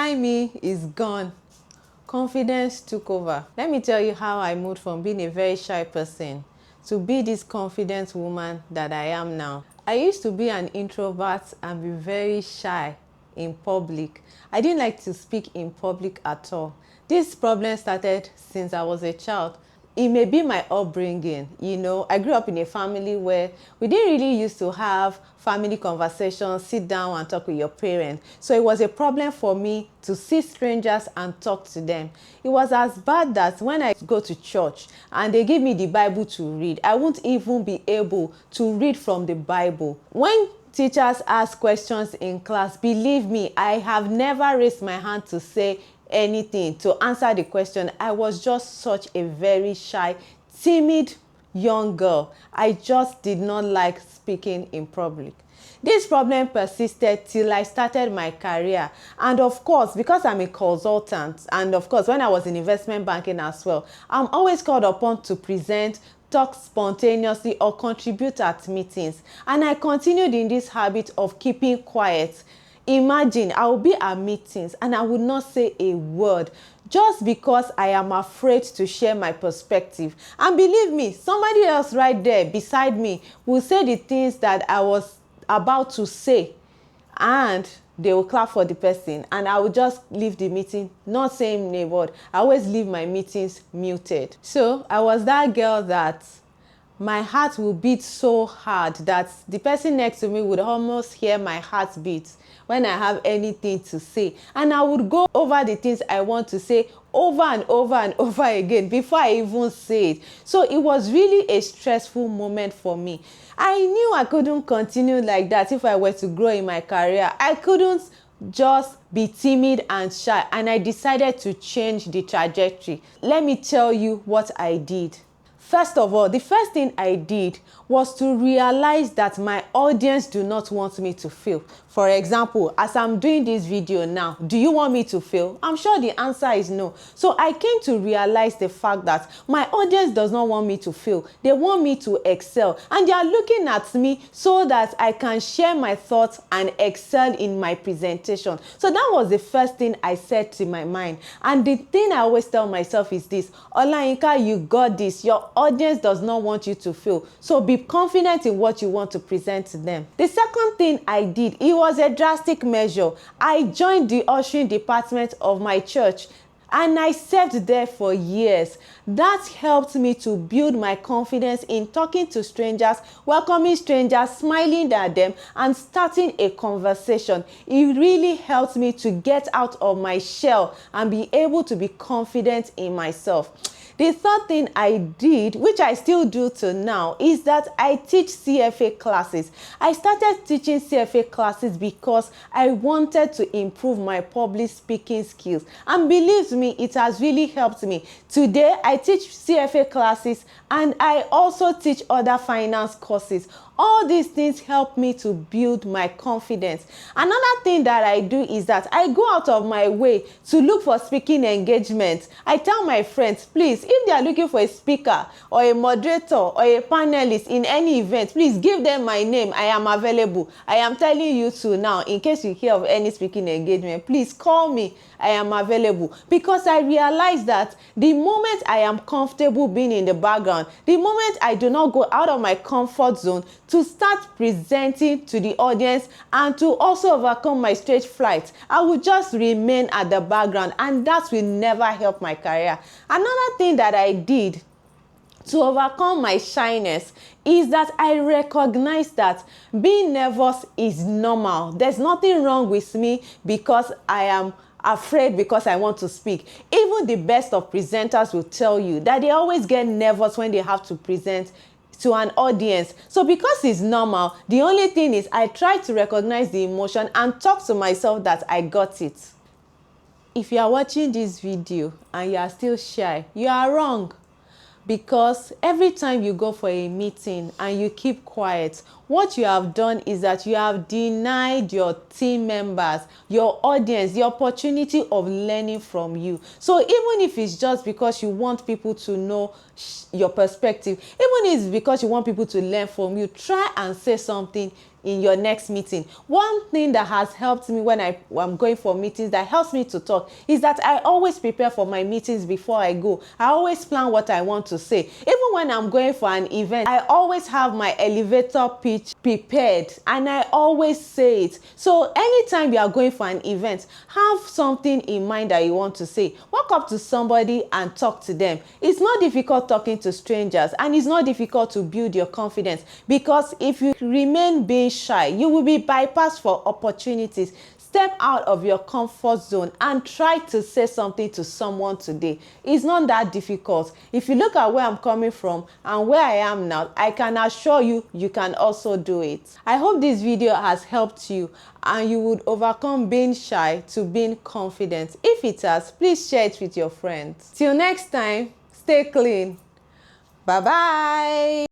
shy me is gone. Confidence took over. Let me tell you how I moved from being a very shy person to be this confident woman that I am now. I used to be an introvert and be very shy in public. I didn't like to speak in public at all. This problem started since I was a child. It may be my upbringing, I grew up in a family where we didn't really used to have family conversations, sit down and talk with your parents. So it was a problem for me to see strangers and talk to them. It was as bad that when I go to church and they give me the Bible to read, I won't even be able to read from the Bible. When teachers ask questions in class, believe me, I have never raised my hand to say anything to answer the question. I was just such a very shy, timid young girl. I just did not like speaking in public. This problem persisted till I started my career, and of course, because I'm a consultant, and of course when I was in investment banking as well, I'm always called upon to present, talk spontaneously or contribute at meetings, and I continued in this habit of keeping quiet. Imagine I will be at meetings and I would not say a word just because I am afraid to share my perspective. And believe me, somebody else right there beside me will say the things that I was about to say, and they will clap for the person, and I will just leave the meeting not saying a word. I always leave my meetings muted. So I was that girl that my heart will beat so hard that the person next to me would almost hear my heartbeat when I have anything to say. And I would go over the things I want to say over and over and over again before I even say it. So it was really a stressful moment for me. I knew I couldn't continue like that if I were to grow in my career. I couldn't just be timid and shy, and I decided to change the trajectory. Let me tell you what I did. First of all, the first thing I did was to realize that my audience do not want me to fail. For example, as I'm doing this video now, do you want me to fail? I'm sure the answer is no. So I came to realize the fact that my audience does not want me to fail. They want me to excel. And they are looking at me so that I can share my thoughts and excel in my presentation. So that was the first thing I said to my mind. And the thing I always tell myself is this: Olayinka, you got this. Your audience does not want you to fail. So be confident in what you want to present to them. The second thing I did, it was a drastic measure. I joined the ushering department of my church, and I served there for years. That helped me to build my confidence in talking to strangers, welcoming strangers, smiling at them, and starting a conversation. It really helped me to get out of my shell and be able to be confident in myself. The third thing I did, which I still do till now, is that I teach CFA classes. I started teaching CFA classes because I wanted to improve my public speaking skills. And believe me, it has really helped me. Today, I teach CFA classes and I also teach other finance courses. All these things help me to build my confidence. Another thing that I do is that I go out of my way to look for speaking engagements. I tell my friends, please, if they are looking for a speaker or a moderator or a panelist in any event, please give them my name. I am available. I am telling you to now, in case you hear of any speaking engagement, please call me. I am available. Because I realize that the moment I am comfortable being in the background, the moment I do not go out of my comfort zone to start presenting to the audience and to also overcome my stage fright, I will just remain at the background, and that will never help my career. Another thing that I did to overcome my shyness is that I recognize that being nervous is normal. There's nothing wrong with me because I am afraid because I want to speak. Even the best of presenters will tell you that they always get nervous when they have to present to an audience. So because it's normal, the only thing is I try to recognize the emotion and talk to myself that I got it. If you are watching this video and you are still shy, you are wrong. Because every time you go for a meeting and you keep quiet, what you have done is that you have denied your team members, your audience, the opportunity of learning from you. So even if it's just because you want people to know your perspective, even if it's because you want people to learn from you, try and say something in your next meeting. One thing that has helped me when I'm going for meetings, that helps me to talk, is that I always prepare for my meetings before I go. I always plan what I want to say. Even when I'm going for an event, I always have my elevator pitch prepared and I always say it. So anytime you are going for an event, have something in mind that you want to say. Walk up to somebody and talk to them. It's not difficult talking to strangers, and it's not difficult to build your confidence, because if you remain being shy, you will be bypassed for opportunities. Step out of your comfort zone and try to say something to someone today. It's not that difficult. If you look at where I'm coming from and where I am now, I can assure you, you can also do it. I hope this video has helped you and you would overcome being shy to being confident. If it has, please share it with your friends. Till next time, stay clean. Bye bye.